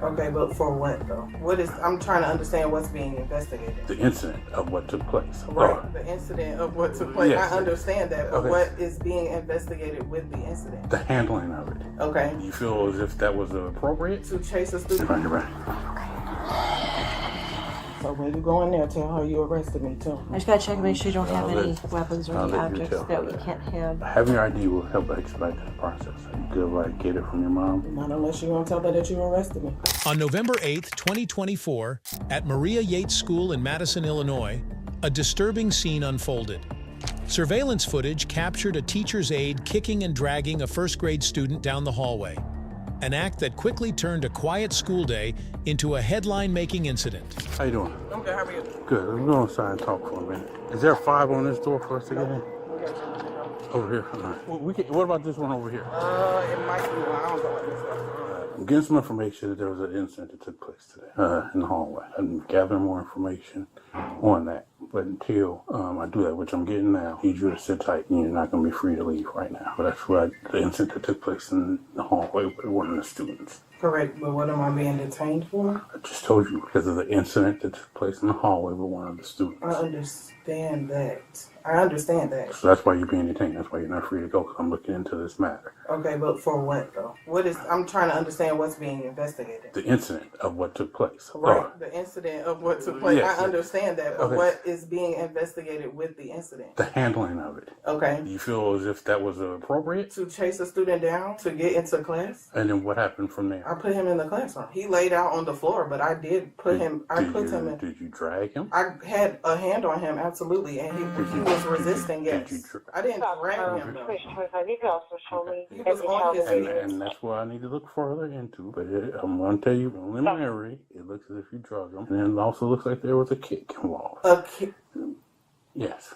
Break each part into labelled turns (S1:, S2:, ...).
S1: Okay, but for what though? I'm trying to understand what's being investigated.
S2: The incident of what took place.
S1: Right, the incident of what took place.
S2: Yes.
S1: I understand that, but
S2: Okay.
S1: what is being investigated with the incident?
S2: The handling of it.
S1: Okay.
S2: You feel as if that was appropriate?
S1: To chase a student.
S2: Right.
S1: So when you go in there, tell her you arrested me too.
S3: I just gotta check and make sure you don't have
S2: I'll
S3: any
S2: let-
S3: weapons or
S2: I'll
S3: any
S2: let you
S3: objects
S2: tell
S3: that
S2: her
S3: we
S2: that.
S3: can't have.
S2: Having your ID will help expedite the process. You could like get it from your mom.
S1: Not unless you want to tell her that you arrested me.
S4: On November 8th, 2024, at Maria Yates School in Madison, Illinois, a disturbing scene unfolded. Surveillance footage captured a teacher's aide kicking and dragging a first-grade student down the hallway, an act that quickly turned a quiet school day into a headline-making incident.
S2: How you doing?
S1: I'm good, how are you?
S2: Good. Let's go inside and talk for a minute. Is there a 5 on this door for us to get in? Over here. All right. Well, what about this one over here?
S1: It might be one. I don't know what this is.
S2: I'm getting some information that there was an incident that took place today in the hallway. I'm gathering more information on that. But until I do that, which I'm getting now, I need you to sit tight and you're not going to be free to leave right now. But that's what the incident that took place in the hallway with one of the students.
S1: Correct, but what am I being detained for?
S2: I just told you because of the incident that took place in the hallway with one of the students.
S1: I understand that.
S2: So that's why you're being detained. That's why you're not free to go because I'm looking into this matter.
S1: Okay, but for what though? I'm trying to understand what's being investigated.
S2: The incident of what took place.
S1: Right, the incident of what took place.
S2: Yes,
S1: I understand that, but
S2: okay.
S1: What is being investigated with the incident?
S2: The handling of it.
S1: Okay.
S2: You feel as if that was appropriate?
S1: To chase a student down to get into class?
S2: And then what happened from there?
S1: I put him in the classroom. He laid out on the floor, but I did put him in.
S2: Did you drag him?
S1: I had a hand on him, absolutely, and he was resisting, yes. I didn't drag him, though. He was on his feet.
S2: And that's what I need to look further into. But I'm going to tell you, preliminary, it looks as if you drug him. And it also looks like there was a kick involved.
S1: A kick?
S2: Yes.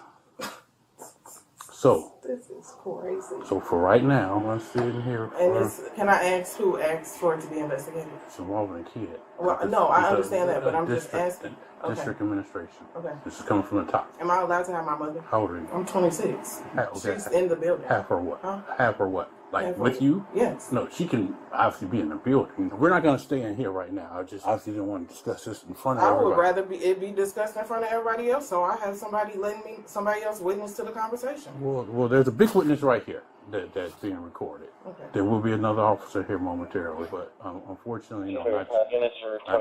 S2: So.
S1: This is crazy.
S2: So for right now, I'm sitting here.
S1: Can I ask who asked for it to be investigated?
S2: It's involving a kid.
S1: Well, no, I understand that, but I'm just asking.
S2: District administration.
S1: Okay.
S2: This is coming from the top.
S1: Am I allowed to have my mother?
S2: How old are you?
S1: I'm 26. She's in the building.
S2: Have her what?
S1: Huh?
S2: Have her what? Like
S1: Have
S2: with
S1: her.
S2: you?
S1: Yes.
S2: No, she can obviously be in the building. We're not going to stay in here right now. I just obviously didn't want to discuss this in front of everybody.
S1: I would rather it be discussed in front of everybody else, so I have somebody else witness to the conversation.
S2: Well, there's a big witness right here that's being recorded.
S1: Okay.
S2: There will be another officer here momentarily, but unfortunately, no, not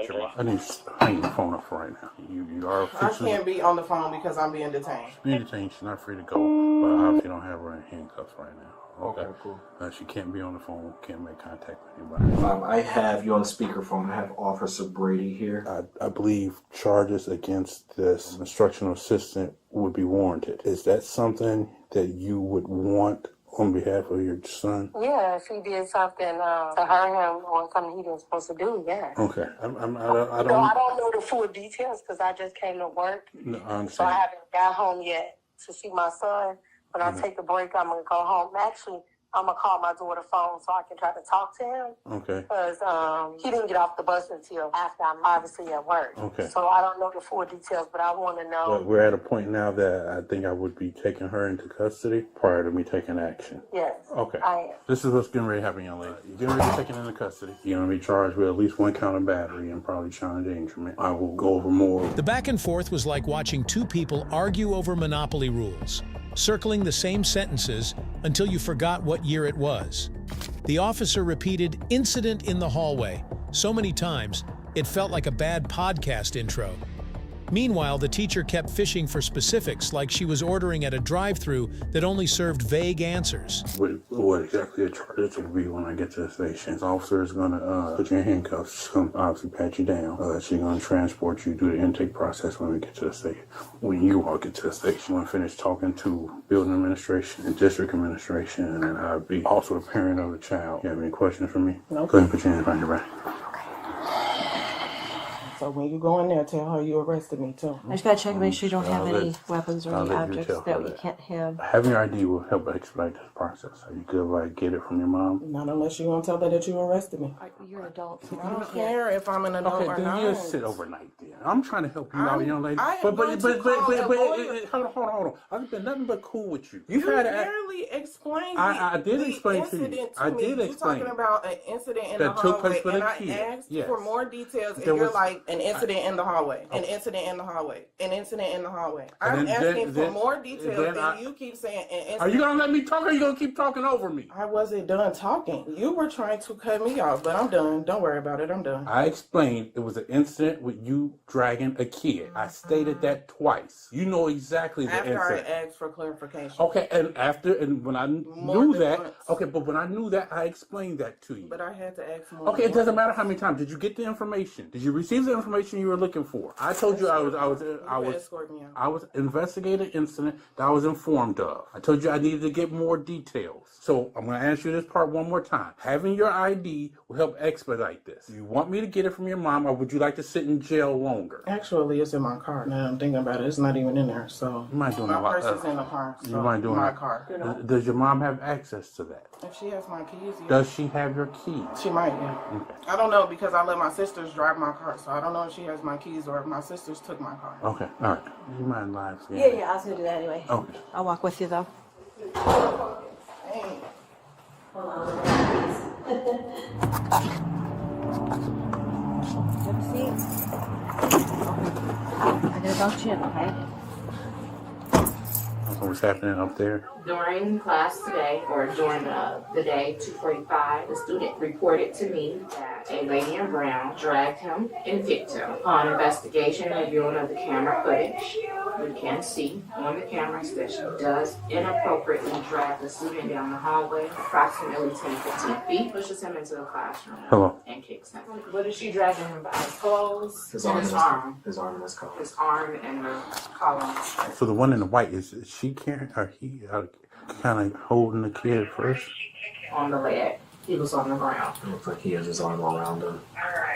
S2: your I need to hang the phone up for right now. You are officially...
S1: I can't be on the phone because I'm being detained.
S2: Being detained, she's not free to go, but obviously don't have her in handcuffs right now.
S5: Okay, cool.
S2: She can't be on the phone, can't make contact with anybody.
S5: I have you on speakerphone. I have Officer Brady here.
S2: I believe charges against this instructional assistant would be warranted. Is that something that you would want on behalf of your son?
S6: Yeah, if he did something to hurt him or something he wasn't supposed to do, yeah.
S2: Okay. I don't
S6: know the full details because I just came to work.
S2: No, I understand.
S6: So I haven't got home yet to see my son. When I take a break, I'm going to go home. Actually, I'm going to call my daughter phone so I can try to talk to him.
S2: Okay.
S6: Because he didn't get off the bus until after I'm obviously at work.
S2: Okay.
S6: So I don't know the full details, but I want to know.
S2: But we're at a point now that I think I would be taking her into custody prior to me taking action.
S6: Yes.
S2: Okay.
S6: I am.
S2: This is what's getting ready to happen, young lady. You're getting ready to be taken into custody. You're going to be charged with at least 1 count of battery and probably child endangerment. I will go over more.
S4: The back and forth was like watching two people argue over Monopoly rules, circling the same sentences until you forgot what year it was. The officer repeated "incident in the hallway" so many times, it felt like a bad podcast intro. Meanwhile, the teacher kept fishing for specifics like she was ordering at a drive-thru that only served vague answers.
S2: What exactly the charges will be when I get to the station. The officer is going to put you in handcuffs. She's going to obviously pat you down. She's going to transport you through the intake process when we get to the station. When you all get to the station, I'm going to finish talking to building administration and district administration, and then I'll be also a parent of the child. You have any questions for me?
S1: No.
S2: Go ahead and put your hands behind your back.
S1: So when you go in there, tell her you arrested me too.
S3: I just gotta check and make sure you don't have any weapons or any objects that we can't have.
S2: Having your ID will help expedite this process. Are you good if I get it from your mom?
S1: Not unless you want to tell her that you arrested me.
S3: You're an adult. So
S1: I don't care if I'm an adult or
S2: Okay,
S1: not.
S2: then you sit overnight then. I'm trying to help you out, young lady.
S1: Hold
S2: on. I've been nothing but cool with you.
S1: You barely explained
S2: I did explain to you. I did explain.
S1: You're talking about an incident in the
S2: that took
S1: hallway,
S2: place with
S1: and
S2: a
S1: I
S2: kid.
S1: asked
S2: Yes.
S1: for more details, and
S2: There
S1: you're
S2: was-
S1: like, an incident in the hallway, an incident in the hallway, an incident in the hallway. I'm asking for more details, and you keep saying an incident.
S2: Are you going to let me talk, or are you going to keep talking over me?
S1: I wasn't done talking. You were trying to cut me off, but I'm done. Don't worry about it. I'm done.
S2: I explained it was an incident with you dragging a kid. I stated that twice. You know exactly the
S1: After
S2: incident.
S1: I asked for clarification.
S2: Okay, and when I knew that, but when I knew that, I explained that to you.
S1: But I had to ask more.
S2: Okay, it doesn't matter how many times. Did you get the information? Did you receive the information you were looking for? I told you I was investigating an incident that I was informed of. I told you I needed to get more details. So I'm going to ask you this part one more time. Having your ID will help expedite this. Do you want me to get it from your mom, or would you like to sit in jail longer?
S1: Actually, it's in my car. Now I'm thinking about it. It's not even in there. So
S2: You mind doing
S1: my
S2: a lot.
S1: purse is in the car. So
S2: You mind doing
S1: my
S2: that?
S1: car.
S2: Does your mom have access to that?
S1: If she has my keys, yeah.
S2: Does she have your keys?
S1: She might, yeah.
S2: Okay.
S1: I don't know because I let my sisters drive my car, so I don't know if she has my keys or if my sisters took my car.
S2: Okay, all right. You mind lying?
S3: Yeah, I was gonna do that anyway.
S2: Okay.
S3: I'll walk with you though.
S1: Hey.
S3: Hold on. Have a seat. I did about you, okay?
S2: So what's happening up there?
S7: During class today, or during the day, 2:45, the student reported to me that a lady in brown dragged him and kicked him. Upon investigation and viewing of the camera footage, we can see on the cameras that she does inappropriately drag the student down the hallway approximately 10-15 feet, pushes him into the classroom,
S2: Hello.
S7: and kicks him. What is she dragging him by? His clothes?
S5: His
S7: and
S5: arm,
S7: his arm.
S5: His arm and his collar.
S7: His arm and the collar.
S2: So the one in the white, is she carrying, or he kind of holding the kid first?
S7: On the leg. He was on the ground.
S5: It looks like he has his arm around him.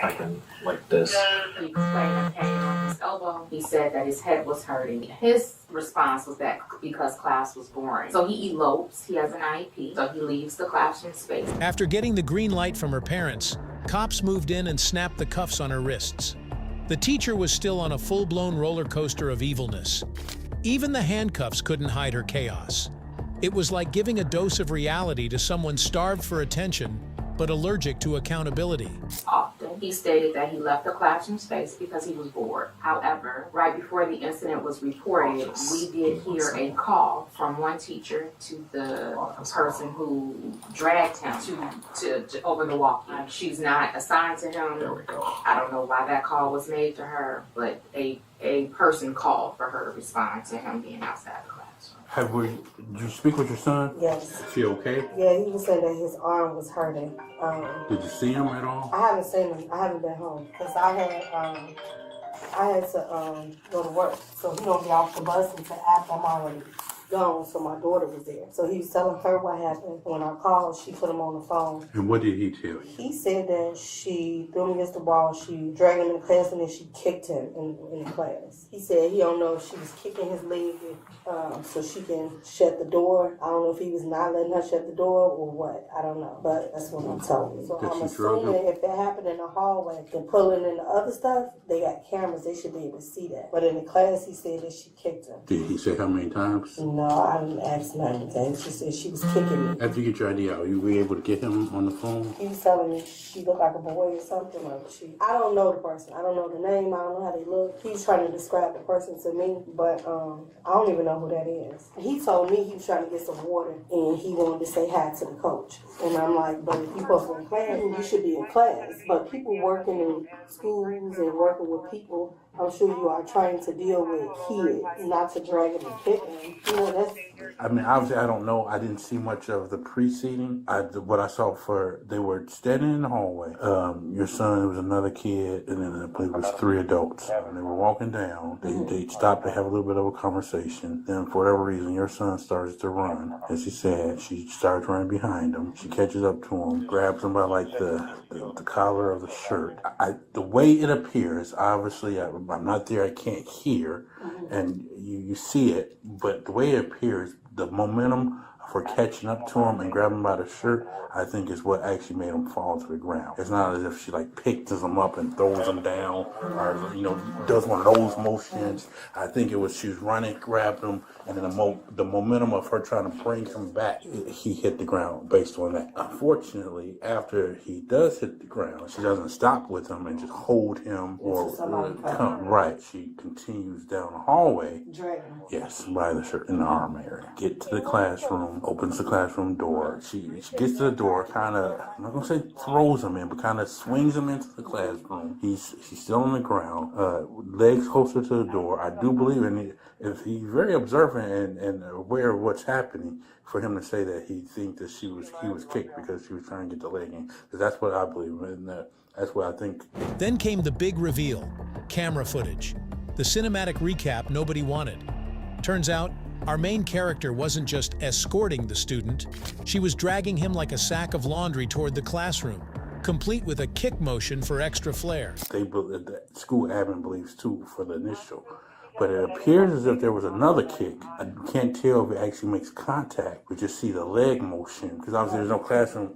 S5: I can, like this.
S7: He explained the pain on his elbow. He said that his head was hurting. His response was that because class was boring. So he elopes. He has an IEP. So he leaves the classroom space.
S4: After getting the green light from her parents, cops moved in and snapped the cuffs on her wrists. The teacher was still on a full-blown roller coaster of evilness. Even the handcuffs couldn't hide her chaos. It was like giving a dose of reality to someone starved for attention, but allergic to accountability.
S7: Often, he stated that he left the classroom space because he was bored. However, right before the incident was reported, we did hear a call from one teacher to the person who dragged him to over the walkie. She's not assigned to him.
S5: There we go.
S7: I don't know why that call was made to her, but a person called for her to respond to him being outside the classroom.
S2: Did you speak with your son?
S8: Yes.
S2: Is he okay?
S8: Yeah, he was saying that his arm was hurting.
S2: Did you see him at all?
S8: I haven't seen him. I haven't been home because I had to go to work. So he don't be off the bus until after I'm already gone. So my daughter was there. So he was telling her what happened. When I called, she put him on the phone.
S2: And what did he tell you?
S8: He said that she threw him against the wall. She dragged him in class and then she kicked him in the class. He said he don't know if she was kicking his leg so she can shut the door. I don't know if he was not letting her shut the door or what. I don't know. But that's what I'm telling you. So
S2: Did
S8: I'm
S2: she drug him?
S8: assuming if it happened in the hallway, the pulling and the other stuff, they got cameras. They should be able to see that. But in the class, he said that she kicked him.
S2: Did he say how many times?
S8: No, I didn't ask her anything. She said she was kicking me.
S2: After you get your ID out, you were able to get him on the phone?
S8: He was telling me she looked like a boy or something. I don't know the person. I don't know the name. I don't know how they look. He was trying to describe the person to me, but I don't even know who that is. He told me he was trying to get some water and he wanted to say hi to the coach. And I'm like, but if you're supposed to be in class, you should be in class. But people working in schools and working with people, I'm sure you are trying to deal with kids, not to drag them and kick them. You know
S2: I mean, obviously, I don't know. I didn't see much of the preceding. What I saw they were standing in the hallway. Your son, there was another kid, and then I believe it was 3 adults. And they were walking down. They stopped to have a little bit of a conversation. Then, for whatever reason, your son starts to run. As he said, she starts running behind him. She catches up to him, grabs him by like the collar of the shirt. The way it appears, obviously, I'm not there. I can't hear, and you see it. But the way it appears, the momentum for catching up to him and grabbing him by the shirt, I think is what actually made him fall to the ground. It's not as if she like picks him up and throws him down or, does one of those motions. I think it was she was running, grabbed him, and then the momentum of her trying to bring him back, he hit the ground based on that. Unfortunately, after he does hit the ground, she doesn't stop with him and just hold him or come. Right. She continues down the hallway. Yes, by the shirt in the arm area. Get to the classroom, opens the classroom door. She gets to the door, kind of, I'm not going to say throws him in, but kind of swings him into the classroom. He's still on the ground, legs closer to the door. I do believe if he's very observant and aware of what's happening, for him to say that he thinks that he was kicked because she was trying to get the leg in. Because that's what I believe, and that's what I think.
S4: Then came the big reveal, camera footage. The cinematic recap nobody wanted. Turns out, our main character wasn't just escorting the student, she was dragging him like a sack of laundry toward the classroom, complete with a kick motion for extra flair.
S2: The school admin believes too for the initial. But it appears as if there was another kick. I can't tell if it actually makes contact. We just see the leg motion. Because obviously there's no classroom,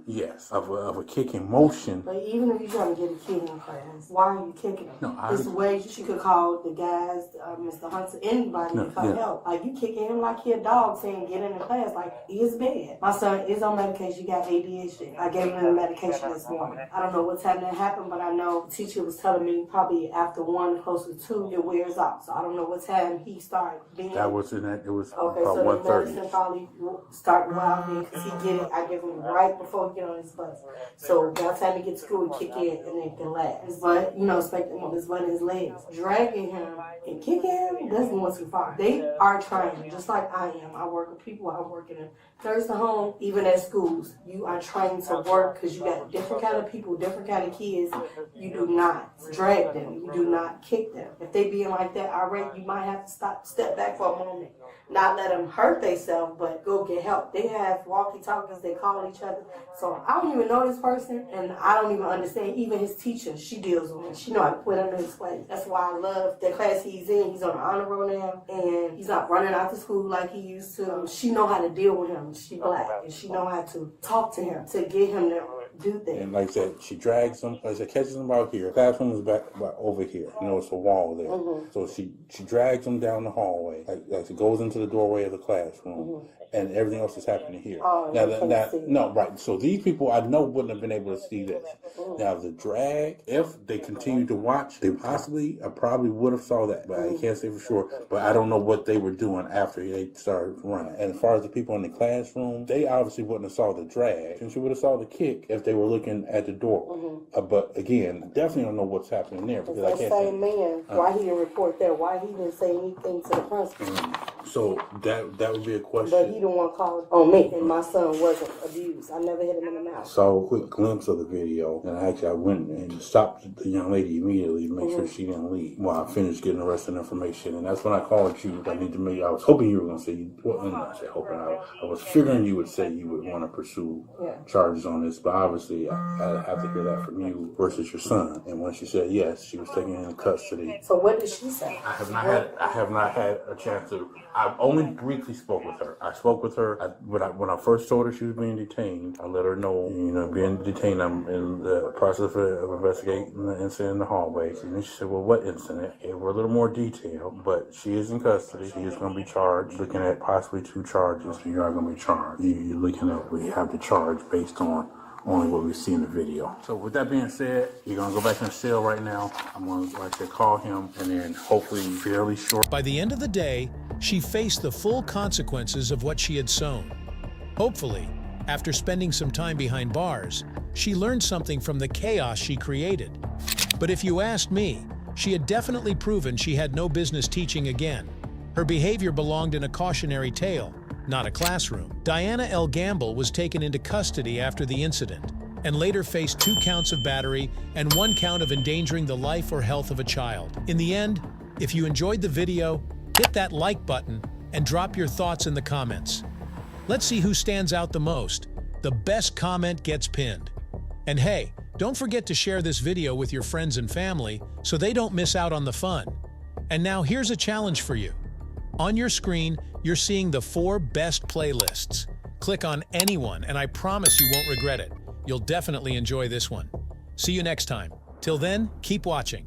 S2: of a kicking motion.
S8: But even if you're trying to get a kid in class, why are you kicking him?
S2: No,
S8: it's a way she could call the guys, Mr. Hunter, anybody to come help. Like, you kicking him like he a dog saying get in the class. Like, he is bad. My son is on medication. He got ADHD. I gave him the medication this morning. I don't know what's happened, but I know the teacher was telling me probably after 1, close to 2, it wears out. So I don't know what time he started being.
S2: That was in that. It was
S8: okay,
S2: about
S8: so
S2: 1:30.
S8: Madison probably started wild then because he get it. I give him right before he get on his bus. So by the time he gets to school, he kick in and then can laugh. But expecting him on his butt and his legs, dragging him and kicking him. That's going too far. They are trained, just like I am. I work with people. I work in a nursing home, even at schools. You are trained to work because you got different kind of people, different kind of kids. You do not drag them. You do not kick them. If they being like that already, you might have to step back for a moment. Not let them hurt themselves, but go get help. They have walkie-talkies, they call each other. So I don't even know this person, and I don't even understand. Even his teacher, she deals with him. She know how to put him in his place. That's why I love the class he's in. He's on the honor roll now, and he's not running out to school like he used to. She know how to deal with him. She black, and she know how to talk to him, to get him to do things.
S2: And like I said, she drags him, like I said, catches him out here. Classroom is back over here. It's a wall there. So she drags him down the hallway. Like she goes into the doorway of the classroom, and everything else is happening here. Right. So these people I know wouldn't have been able to see this. Now the drag, if they continue to watch, I probably would have saw that, but I can't say for sure. But I don't know what they were doing after they started running. And as far as the people in the classroom, they obviously wouldn't have saw the drag, and she would have saw the kick if they were looking at the door. But again, definitely don't know what's happening there because I can't.
S8: Same man, why he didn't report that? Why he didn't say anything to the principal?
S2: So that would be a question.
S8: But he the one called on me, and my son wasn't abused. I never hit him in the mouth.
S2: Saw a quick glimpse of the video, and I went and stopped the young lady immediately to make sure she didn't leave while I finished getting the rest of the information. And that's when I called you. I was hoping you were going to say, I was figuring you would say you would want to pursue charges on this, but obviously I have to hear that from you versus your son. And when she said yes, she was taken into custody.
S8: So what did she say?
S2: I have not had a chance to. I only briefly spoke with her. I spoke with her when I first told her she was being detained. I let her know, being detained. I'm in the process of investigating the incident in the hallway. And then she said, well, what incident? Gave her a little more detail, but she is in custody. She is going to be charged, looking at possibly 2 charges. You are going to be charged. You're looking at, we have the charge based on only what we see in the video. So with that being said, you're going to go back in the cell right now. I'm going to call him, and then hopefully fairly short.
S4: By the end of the day, she faced the full consequences of what she had sown. Hopefully, after spending some time behind bars, she learned something from the chaos she created. But if you asked me, she had definitely proven she had no business teaching again. Her behavior belonged in a cautionary tale, not a classroom. Diana L. Gamble was taken into custody after the incident and later faced 2 counts of battery and 1 count of endangering the life or health of a child. In the end, if you enjoyed the video, hit that like button and drop your thoughts in the comments. Let's see who stands out the most. The best comment gets pinned. And hey, don't forget to share this video with your friends and family so they don't miss out on the fun. And now here's a challenge for you. On your screen, you're seeing the 4 best playlists. Click on any one, and I promise you won't regret it. You'll definitely enjoy this one. See you next time. Till then, keep watching.